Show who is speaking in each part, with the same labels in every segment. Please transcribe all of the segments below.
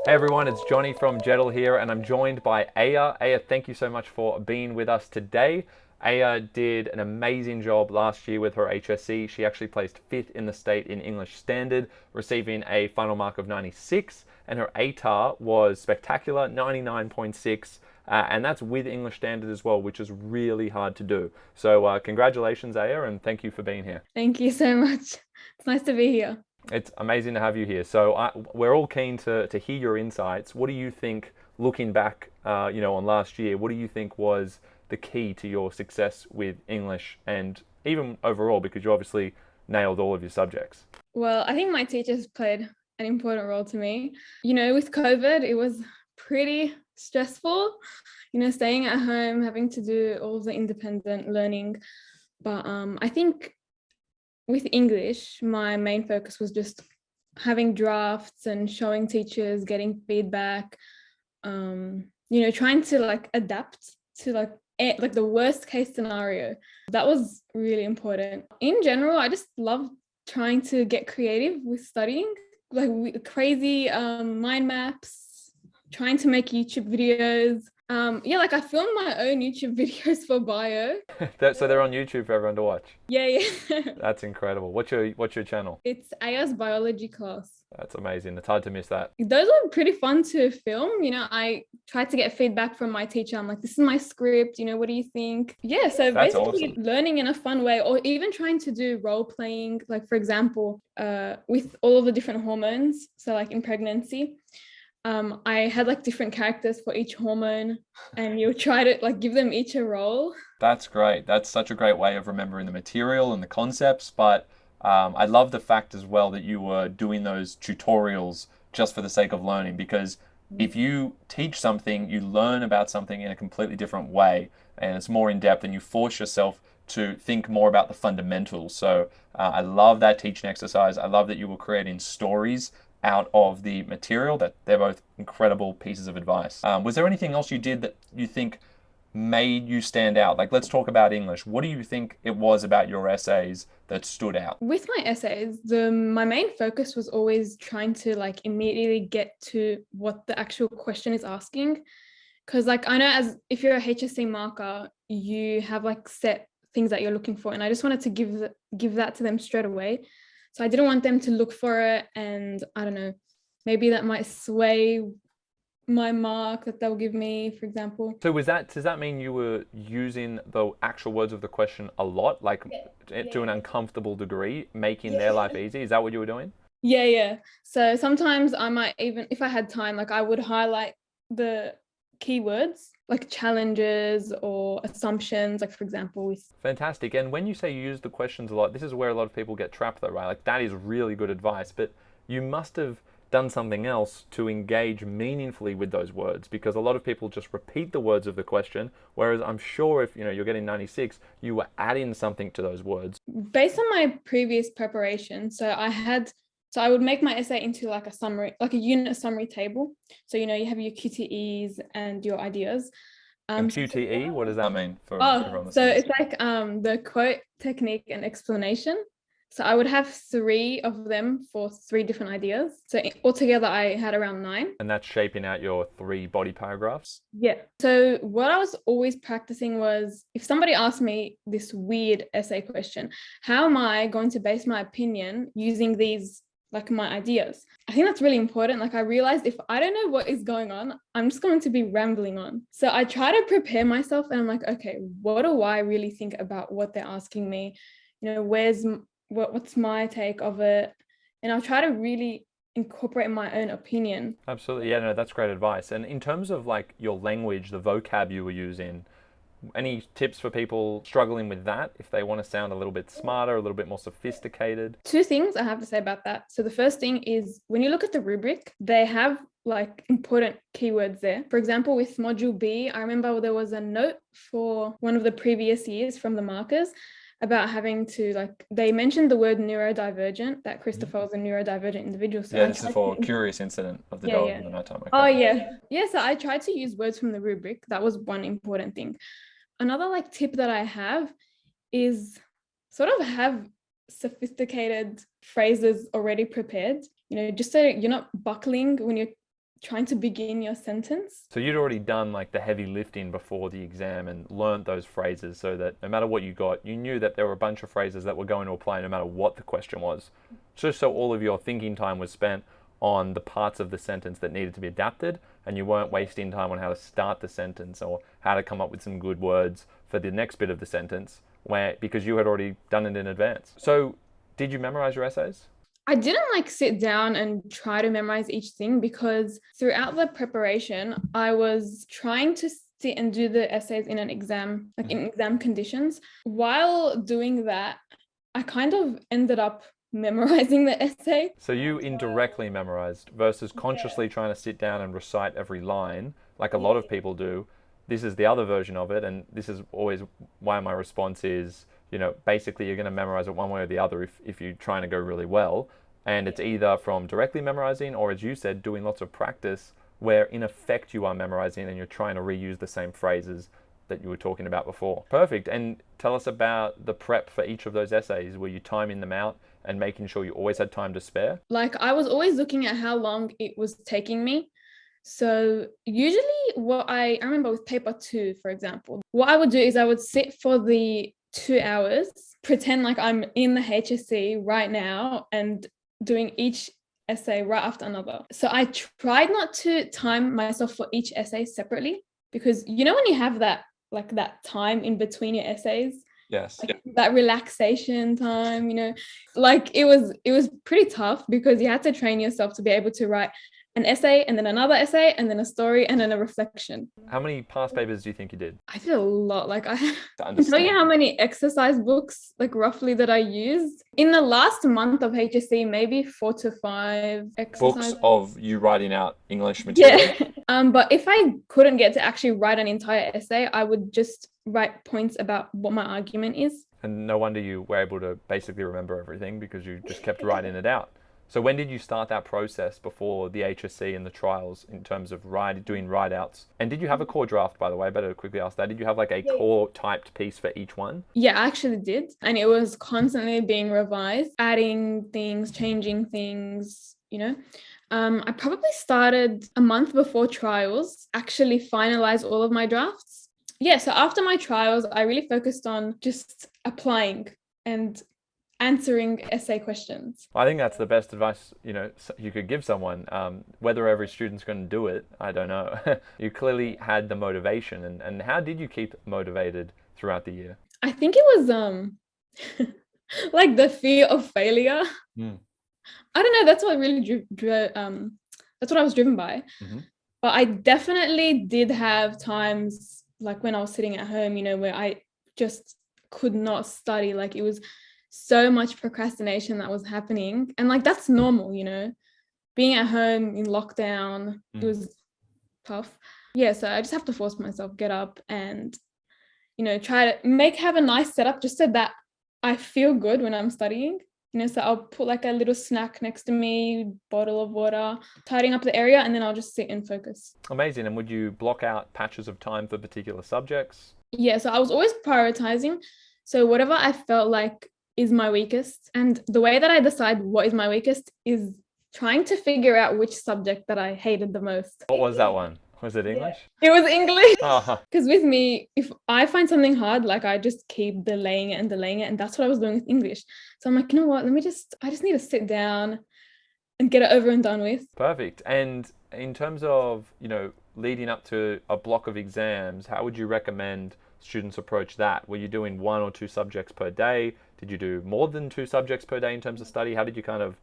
Speaker 1: Hey everyone, it's Johnny from Jettle here, and I'm joined by Aya. Aya, thank you so much for being with us today. Aya did an amazing job last year with her HSC. She actually placed fifth in the state in English Standard, receiving a final mark of 96, and her ATAR was spectacular, 99.6, and that's with English Standard as well, which is really hard to do. So congratulations, Aya, and thank you for being here.
Speaker 2: Thank you so much. It's nice to be here.
Speaker 1: It's amazing to have you here. So we're all keen to hear your insights. What do you think, looking back, on last year, what do you think was the key to your success with English and even overall, because you obviously nailed all of your subjects?
Speaker 2: Well, I think my teachers played an important role to me. With COVID, it was pretty stressful, staying at home, having to do all of the independent learning. But I think with English, my main focus was just having drafts and showing teachers, getting feedback, trying to adapt to like the worst case scenario. That was really important. In general, I just love trying to get creative with studying, like crazy mind maps, trying to make YouTube videos. Like I filmed my own YouTube videos for bio.
Speaker 1: So they're on YouTube for everyone to watch.
Speaker 2: Yeah, yeah.
Speaker 1: That's incredible. What's your channel?
Speaker 2: It's AS biology class.
Speaker 1: That's amazing. It's hard to miss that.
Speaker 2: Those were pretty fun to film. I tried to get feedback from my teacher. I'm like, this is my script. What do you think? Yeah, so
Speaker 1: That's
Speaker 2: basically
Speaker 1: awesome.
Speaker 2: learning in a fun way, or even trying to do role playing, like for example, with all of the different hormones. So like in pregnancy, I had like different characters for each hormone, and you'll try to like give them each a role.
Speaker 1: That's great. That's such a great way of remembering the material and the concepts. But I love the fact as well that you were doing those tutorials just for the sake of learning. Because if you teach something, you learn about something in a completely different way, and it's more in depth, and you force yourself to think more about the fundamentals. So I love that teaching exercise. I love that you were creating stories out of the material. That they're both incredible pieces of advice. Was there anything else you did that you think made you stand out? Like, let's talk about English. What do you think it was about your essays that stood out?
Speaker 2: With my essays, my main focus was always trying to like immediately get to what the actual question is asking. Because like I know as if you're a HSC marker, you have like set things that you're looking for, and I just wanted to give that to them straight away. So I didn't want them to look for it, and I don't know, maybe that might sway my mark that they'll give me, for example.
Speaker 1: So does that mean you were using the actual words of the question a lot, like to an uncomfortable degree, making their life easy? Is that what you were doing?
Speaker 2: Yeah, yeah. So sometimes I might even, if I had time, like I would highlight the keywords like challenges or assumptions, like for example, with
Speaker 1: Fantastic. And when you say you use the questions a lot, this is where a lot of people get trapped though, right? Like that is really good advice, but you must have done something else to engage meaningfully with those words, because a lot of people just repeat the words of the question, whereas I'm sure if you're getting 96, you were adding something to those words.
Speaker 2: based on my previous preparation. So I would make my essay into like a summary, like a unit summary table. So you have your QTEs and your ideas.
Speaker 1: And
Speaker 2: So
Speaker 1: QTE, what does that mean for
Speaker 2: Oh,
Speaker 1: everyone
Speaker 2: so
Speaker 1: listening?
Speaker 2: it's like the quote, technique, and explanation. So I would have three of them for three different ideas. So altogether, I had around nine.
Speaker 1: And that's shaping out your three body paragraphs.
Speaker 2: Yeah. So what I was always practicing was if somebody asked me this weird essay question, how am I going to base my opinion using these, like my ideas? I think that's really important. Like I realized if I don't know what is going on, I'm just going to be rambling on. So I try to prepare myself, and I'm like, okay, what do I really think about what they're asking me? What's my take of it? And I'll try to really incorporate my own opinion.
Speaker 1: Absolutely. Yeah, no, that's great advice. And in terms of like your language, the vocab you were using, any tips for people struggling with that if they want to sound a little bit smarter, a little bit more sophisticated?
Speaker 2: Two things I have to say about that. So the first thing is when you look at the rubric, they have like important keywords there. For example, with module B, I remember there was a note for one of the previous years from the markers about having to they mentioned the word neurodivergent, that Christopher was a neurodivergent individual. So
Speaker 1: Yeah,
Speaker 2: I
Speaker 1: this is
Speaker 2: tried
Speaker 1: for
Speaker 2: to,
Speaker 1: curious incident of the
Speaker 2: yeah,
Speaker 1: dog
Speaker 2: yeah.
Speaker 1: in the nighttime.
Speaker 2: Oh
Speaker 1: Okay.
Speaker 2: yeah. Yeah, so I tried to use words from the rubric. That was one important thing. Another like tip that I have is sort of have sophisticated phrases already prepared, just so you're not buckling when you're trying to begin your sentence.
Speaker 1: So you'd already done like the heavy lifting before the exam and learnt those phrases so that no matter what you got, you knew that there were a bunch of phrases that were going to apply no matter what the question was. Just so all of your thinking time was spent on the parts of the sentence that needed to be adapted, and you weren't wasting time on how to start the sentence or how to come up with some good words for the next bit of the sentence, because you had already done it in advance. So did you memorize your essays?
Speaker 2: I didn't like sit down and try to memorize each thing, because throughout the preparation, I was trying to sit and do the essays in an exam, like in exam conditions. While doing that, I kind of ended up memorizing the essay.
Speaker 1: So you indirectly memorized versus consciously trying to sit down and recite every line, like a lot of people do. This is the other version of it, and this is always why my response is, basically you're going to memorize it one way or the other if you're trying to go really well. And it's either from directly memorizing or, as you said, doing lots of practice where in effect you are memorizing and you're trying to reuse the same phrases that you were talking about before. Perfect. And tell us about the prep for each of those essays. Were you timing them out and making sure you always had time to spare?
Speaker 2: Like, I was always looking at how long it was taking me. So usually what I remember with paper 2, for example, what I would do is I would sit for the 2 hours, pretend like I'm in the HSC right now and doing each essay right after another. So I tried not to time myself for each essay separately, because when you have that time in between your essays,
Speaker 1: Yes.
Speaker 2: that relaxation time, like it was pretty tough, because you had to train yourself to be able to write an essay and then another essay and then a story and then a reflection.
Speaker 1: How many past papers do you think you did?
Speaker 2: I did a lot. Like, I can tell you how many exercise books, like roughly, that I used in the last month of HSC, maybe 4 to 5 exercise
Speaker 1: books of you writing out English material.
Speaker 2: Yeah. But if I couldn't get to actually write an entire essay, I would just write points about what my argument is.
Speaker 1: And no wonder you were able to basically remember everything, because you just kept writing it out. So when did you start that process before the HSC and the trials in terms of doing write-outs? And did you have a core draft, by the way? I better quickly ask that. Did you have like a core typed piece for each one?
Speaker 2: Yeah, I actually did. And it was constantly being revised, adding things, changing things, I probably started a month before trials, actually finalized all of my drafts. Yeah, so after my trials, I really focused on just applying and answering essay questions.
Speaker 1: I think that's the best advice you could give someone. Whether every student's going to do it, I don't know. You clearly had the motivation, and how did you keep motivated throughout the year?
Speaker 2: I think it was like the fear of failure. I don't know, that's what really that's what I was driven by. But I definitely did have times, like when I was sitting at home, where I just could not study. Like, it was so much procrastination that was happening, and like that's normal, being at home in lockdown. It was tough. Yeah, so I just have to force myself, get up and try to have a nice setup, just so that I feel good when I'm studying. So I'll put like a little snack next to me, bottle of water, tidying up the area, and then I'll just sit and focus.
Speaker 1: Amazing. And would you block out patches of time for particular subjects?
Speaker 2: Yeah, so I was always prioritizing. So whatever I felt like is my weakest. And the way that I decide what is my weakest is trying to figure out which subject that I hated the most.
Speaker 1: What was that one? Was it English?
Speaker 2: It was English.
Speaker 1: Uh-huh.
Speaker 2: Because with me, if I find something hard, like I just keep delaying it. And that's what I was doing with English. So I'm like, you know what? I just need to sit down and get it over and done with.
Speaker 1: Perfect. And in terms of, leading up to a block of exams, how would you recommend students approach that? Were you doing 1 or 2 subjects per day? Did you do more than 2 subjects per day in terms of study? How did you kind of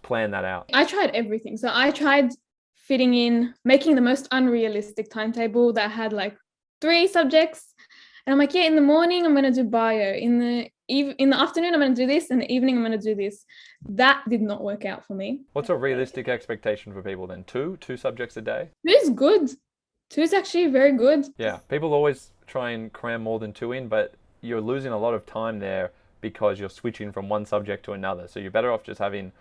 Speaker 1: plan that out?
Speaker 2: I tried everything. So I tried fitting in, making the most unrealistic timetable that had like 3 subjects. And I'm like, yeah, in the morning, I'm going to do bio. In the afternoon, I'm going to do this. In the evening, I'm going to do this. That did not work out for me.
Speaker 1: What's a realistic expectation for people then? 2 subjects a day?
Speaker 2: 2 is good. 2 is actually very good.
Speaker 1: Yeah, people always try and cram more than 2 in, but you're losing a lot of time there because you're switching from one subject to another. So you're better off just having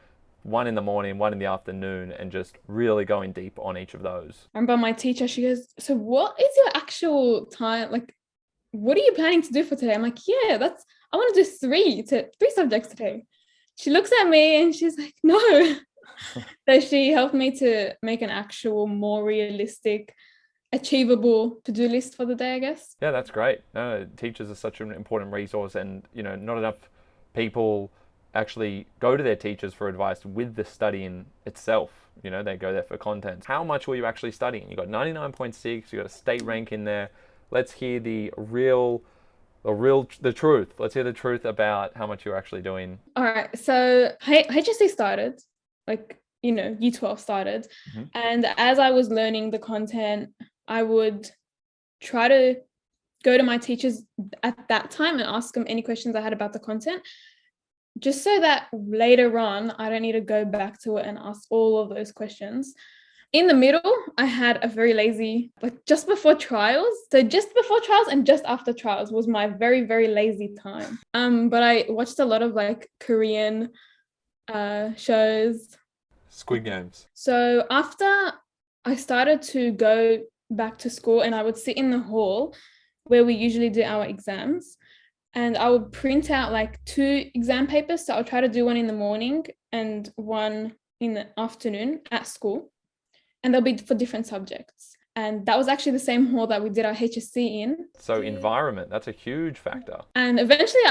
Speaker 1: 1 in the morning, 1 in the afternoon, and just really going deep on each of those.
Speaker 2: I remember my teacher, she goes, so what is your actual time? Like, what are you planning to do for today? I'm like, yeah, I want to do 3 subjects today. She looks at me and she's like, no, So she helped me to make an actual, more realistic, achievable to-do list for the day, I guess.
Speaker 1: Yeah, that's great. No, teachers are such an important resource, and not enough people actually go to their teachers for advice with the studying itself. They go there for content. How much were you actually studying? You got 99.6. You got a state rank in there. Let's hear the truth. Let's hear the truth about how much you're actually doing.
Speaker 2: All right. So HSC started, like, Year 12 started.
Speaker 1: Mm-hmm.
Speaker 2: And as I was learning the content, I would try to go to my teachers at that time and ask them any questions I had about the content, just so that later on, I don't need to go back to it and ask all of those questions. In the middle, I had a very lazy, like just before trials. So just before trials and just after trials was my very, very lazy time. But I watched a lot of like Korean shows.
Speaker 1: Squid Games.
Speaker 2: So after I started to go back to school, and I would sit in the hall where we usually do our exams, and I would print out like 2 exam papers. So I'll try to do one in the morning and one in the afternoon at school. And they'll be for different subjects. And that was actually the same hall that we did our HSC in.
Speaker 1: So environment, that's a huge factor.
Speaker 2: And eventually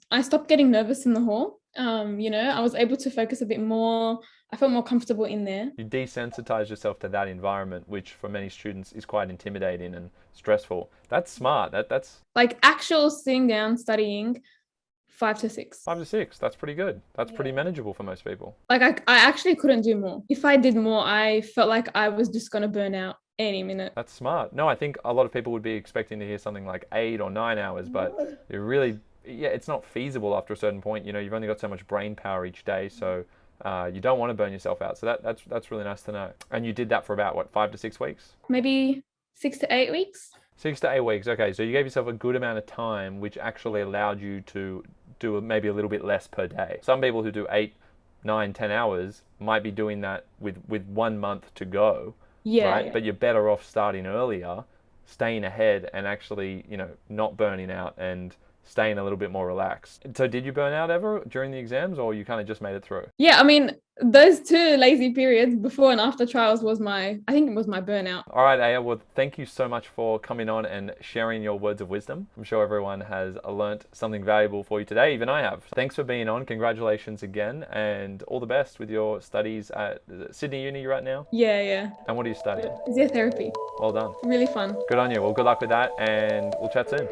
Speaker 2: I stopped getting nervous in the hall. I was able to focus a bit more. I felt more comfortable in there.
Speaker 1: You desensitize yourself to that environment, which for many students is quite intimidating and stressful. That's smart. That's
Speaker 2: like actual sitting down studying 5 to 6.
Speaker 1: 5 to 6. That's pretty good. That's pretty manageable for most people.
Speaker 2: Like I actually couldn't do more. If I did more, I felt like I was just going to burn out any minute.
Speaker 1: That's smart. No, I think a lot of people would be expecting to hear something like 8 or 9 hours, but it's not feasible after a certain point. You've only got so much brain power each day, so you don't want to burn yourself out. So that's really nice to know. And you did that for about, what, 5 to 6 weeks?
Speaker 2: Maybe 6 to 8 weeks.
Speaker 1: 6 to 8 weeks. Okay, so you gave yourself a good amount of time, which actually allowed you to do maybe a little bit less per day. Some people who do 8, 9, 10 hours might be doing that with 1 month to go.
Speaker 2: Yeah,
Speaker 1: right?
Speaker 2: yeah.
Speaker 1: But you're better off starting earlier, staying ahead, and actually, not burning out and staying a little bit more relaxed. So did you burn out ever during the exams, or you kind of just made it through?
Speaker 2: Yeah, I mean, those 2 lazy periods before and after trials I think it was my burnout.
Speaker 1: All right, Aya, well, thank you so much for coming on and sharing your words of wisdom. I'm sure everyone has learnt something valuable for you today. Even I have. Thanks for being on. Congratulations again, and all the best with your studies at Sydney Uni you're at now.
Speaker 2: Yeah.
Speaker 1: And what are you studying?
Speaker 2: Physiotherapy.
Speaker 1: Well done.
Speaker 2: Really fun.
Speaker 1: Good on you. Well, good luck with that, and we'll chat soon.